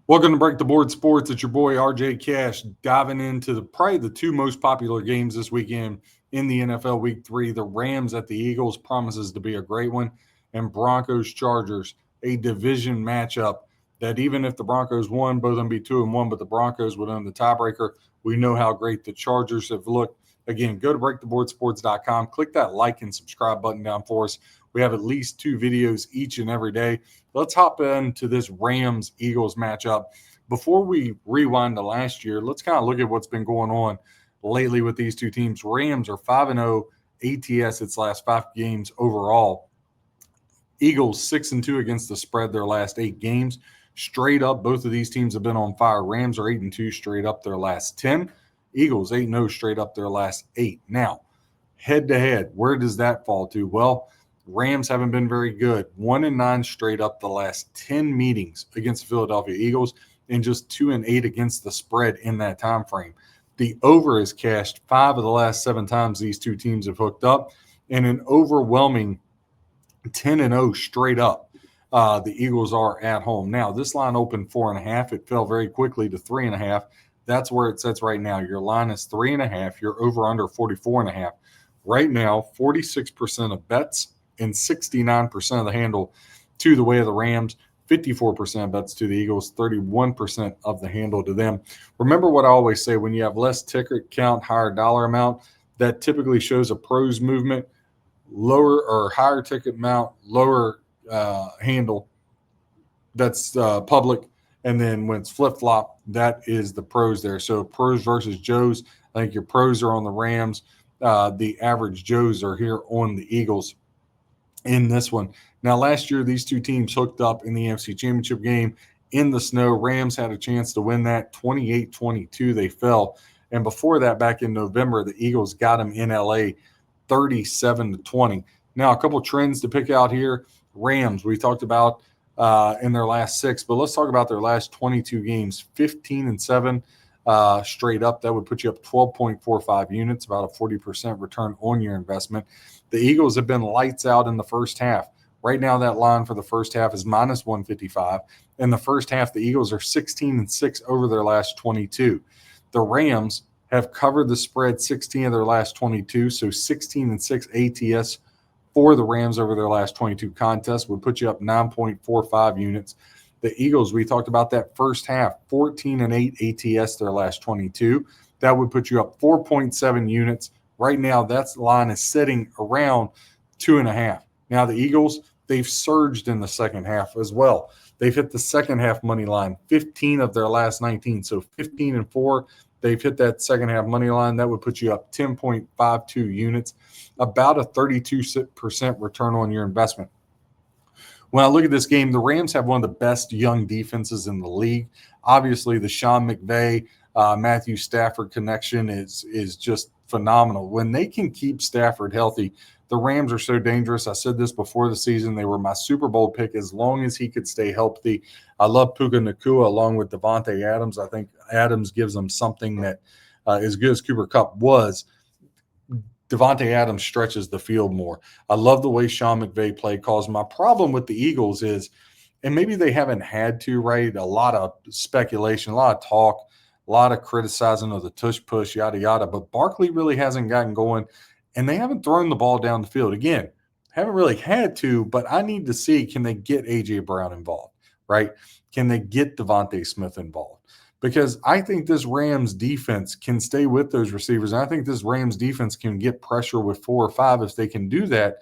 Welcome to Break the Board Sports. It's your boy RJ Cash diving into probably the two most popular games this weekend in the NFL Week 3. The Rams at the Eagles promises to be a great one, and Broncos Chargers, a division matchup that even if the Broncos won, both of them be 2-1, but the Broncos would own the tiebreaker. We know how great the Chargers have looked. Again, go to breaktheboardsports.com, click that like and subscribe button down for us. We have at least 2 videos each and every day. Let's hop into this Rams-Eagles matchup. Before we rewind to last year, let's kind of look at what's been going on lately with these two teams. Rams are 5-0 ATS its last 5 games overall. Eagles 6-2 against the spread their last 8 games. Straight up, both of these teams have been on fire. Rams are 8-2 straight up their last 10. Eagles 8-0 straight up their last 8. Now, head-to-head, where does that fall to? Well, Rams haven't been very good. 1-9 straight up the last 10 meetings against the Philadelphia Eagles, and just 2-8 against the spread in that time frame. The over is cashed 5 of the last 7 times these two teams have hooked up, and an overwhelming 10-0 straight up. The Eagles are at home. Now, this line opened 4.5. It fell very quickly to 3.5. That's where it sits right now. Your line is 3.5. You're over under 44.5. Right now, 46% of bets and 69% of the handle to the way of the Rams, 54% of bets to the Eagles, 31% of the handle to them. Remember what I always say, when you have less ticket count, higher dollar amount, that typically shows a pros movement. Lower or higher ticket amount, lower handle, that's public. And then when it's flip-flop, that is the pros there. So pros versus Joes, I think your pros are on the Rams. The average Joes are here on the Eagles in this one. Now, last year, these two teams hooked up in the AFC Championship game in the snow. Rams had a chance to win that 28-22. They fell. And before that, back in November, the Eagles got them in LA 37-20. Now, a couple trends to pick out here. Rams, we talked about in their last 6, but let's talk about their last 22 games. 15-7 straight up. That would put you up 12.45 units, about a 40% return on your investment. The Eagles have been lights out in the first half. Right now, that line for the first half is minus 155. In the first half, the Eagles are 16-6 over their last 22. The Rams have covered the spread 16 of their last 22, so 16-6 ATS for the Rams over their last 22 contests would put you up 9.45 units. The Eagles, we talked about that first half, 14-8 ATS their last 22. That would put you up 4.7 units. Right now, that line is sitting around 2.5. Now, the Eagles, they've surged in the second half as well. They've hit the second half money line, 15 of their last 19, so 15-4. They've hit that second half money line. That would put you up 10.52 units, about a 32% return on your investment. When I look at this game, the Rams have one of the best young defenses in the league. Obviously, the Sean McVay, Matthew Stafford connection is just phenomenal. When they can keep Stafford healthy, the Rams are so dangerous. I said this before the season. They were my Super Bowl pick as long as he could stay healthy. I love Puka Nacua along with Devontae Adams. I think Adams gives them something that as good as Cooper Kupp was, Devontae Adams stretches the field more. I love the way Sean McVay play calls. My problem with the Eagles is, and maybe they haven't had to, right? A lot of speculation, a lot of talk, a lot of criticizing of the tush push, yada, yada. But Barkley really hasn't gotten going, and they haven't thrown the ball down the field. Again, haven't really had to, but I need to see, can they get A.J. Brown involved, right? Can they get Devontae Smith involved? Because I think this Rams defense can stay with those receivers. And I think this Rams defense can get pressure with 4 or 5 if they can do that.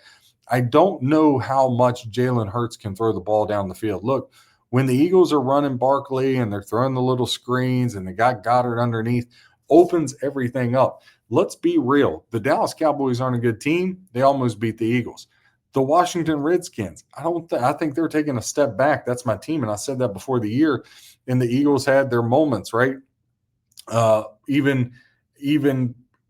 I don't know how much Jalen Hurts can throw the ball down the field. Look, when the Eagles are running Barkley and they're throwing the little screens and they got Goddard underneath, opens everything up. Let's be real. The Dallas Cowboys aren't a good team. They almost beat the Eagles. The Washington Redskins, I think they're taking a step back. That's my team, and I said that before the year. And the Eagles had their moments, right? Even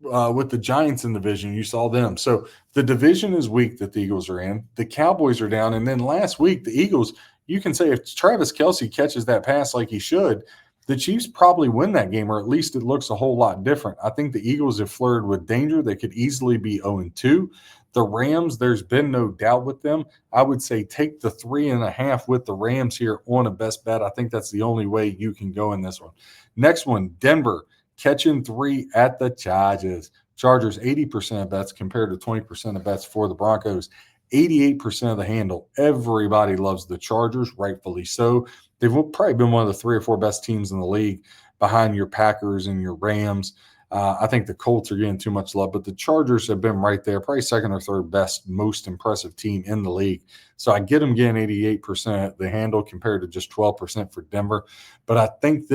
with the Giants in the division, you saw them. So the division is weak that the Eagles are in. The Cowboys are down. And then last week, the Eagles, you can say if Travis Kelce catches that pass like he should, the Chiefs probably win that game, or at least it looks a whole lot different. I think the Eagles have flirted with danger. They could easily be 0-2. The Rams, there's been no doubt with them. I would say take the 3.5 with the Rams here on a best bet. I think that's the only way you can go in this one. Next one, Denver catching 3 at the Chargers. Chargers, 80% of bets compared to 20% of bets for the Broncos. 88% of the handle. Everybody loves the Chargers, rightfully so. They've probably been one of the 3 or 4 best teams in the league behind your Packers and your Rams. I think the Colts are getting too much love, but the Chargers have been right there, probably second or third best, most impressive team in the league. So I get them getting 88% the handle compared to just 12% for Denver. But I think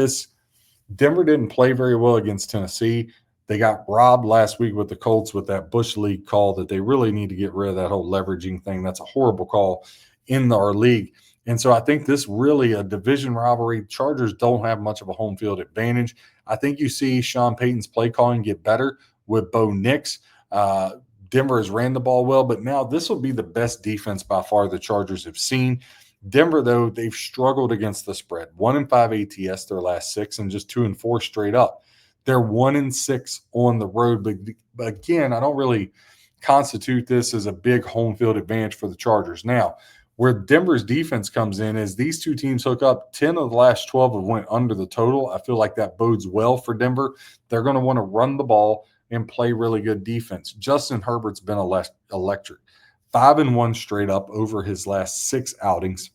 Denver didn't play very well against Tennessee. They got robbed last week with the Colts with that Bush League call that they really need to get rid of that whole leveraging thing. That's a horrible call in our league. And so I think this really a division rivalry. Chargers don't have much of a home field advantage. I think you see Sean Payton's play calling get better with Bo Nix. Denver has ran the ball well, but now this will be the best defense by far the Chargers have seen. Denver, though, they've struggled against the spread. 1-5 ATS their last 6, and just 2-4 straight up. They're 1-6 on the road, but again, I don't really constitute this as a big home field advantage for the Chargers. Now, where Denver's defense comes in is these two teams hook up. 10 of the last 12 have went under the total. I feel like that bodes well for Denver. They're going to want to run the ball and play really good defense. Justin Herbert's been electric. 5-1 straight up over his last 6 outings.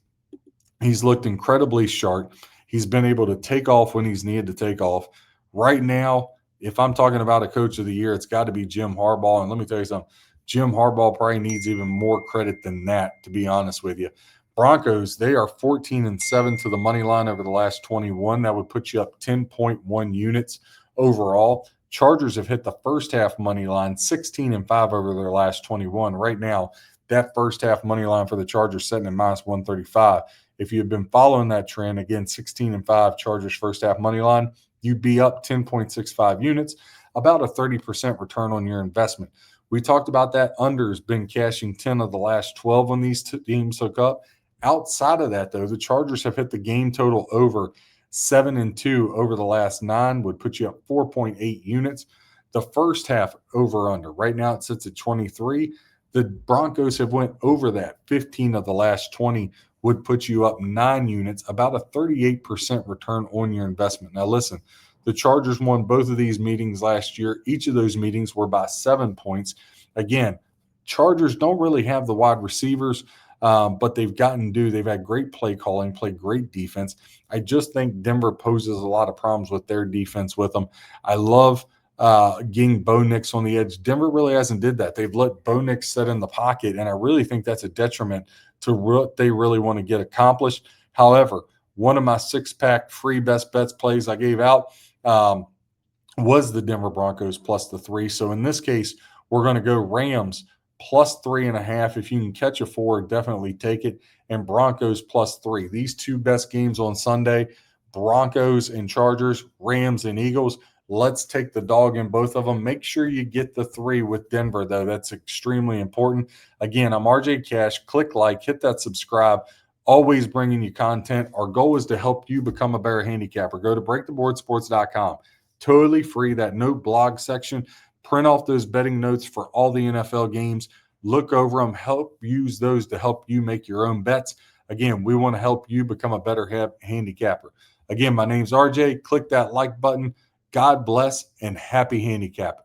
He's looked incredibly sharp. He's been able to take off when he's needed to take off. Right now, if I'm talking about a coach of the year, it's got to be Jim Harbaugh. And let me tell you something. Jim Harbaugh probably needs even more credit than that, to be honest with you. Broncos, they are 14-7 to the money line over the last 21. That would put you up 10.1 units overall. Chargers have hit the first half money line 16-5 over their last 21. Right now, that first half money line for the Chargers setting at -135. If you had been following that trend, again, 16-5 Chargers first half money line, you'd be up 10.65 units, about a 30% return on your investment. We talked about that. Under's been cashing 10 of the last 12 when these teams hook up. Outside of that, though, the Chargers have hit the game total over 7-2 over the last 9, would put you up 4.8 units. The first half over under. Right now it sits at 23. The Broncos have went over that. 15 of the last 20 would put you up 9 units, about a 38% return on your investment. Now, listen, the Chargers won both of these meetings last year. Each of those meetings were by 7 points. Again, Chargers don't really have the wide receivers, but they've had great play calling, played great defense. I just think Denver poses a lot of problems with their defense with them. I love getting Bo Nix on the edge. Denver really hasn't did that. They've let Bo Nix sit in the pocket, and I really think that's a detriment to what they really want to get accomplished. However, one of my 6-pack free best bets plays I gave out was the Denver Broncos plus the 3. So in this case, we're going to go Rams plus 3.5. If you can catch a 4, definitely take it. And Broncos plus 3. These 2 best games on Sunday, Broncos and Chargers, Rams and Eagles. Let's take the dog in both of them. Make sure you get the 3 with Denver, though. That's extremely important. Again, I'm RJ Cash. Click like, hit that subscribe. Always bringing you content. Our goal is to help you become a better handicapper. Go to breaktheboardsports.com. Totally free. That note blog section. Print off those betting notes for all the NFL games. Look over them. Help use those to help you make your own bets. Again, we want to help you become a better handicapper. Again, my name's RJ. Click that like button. God bless and happy handicapping.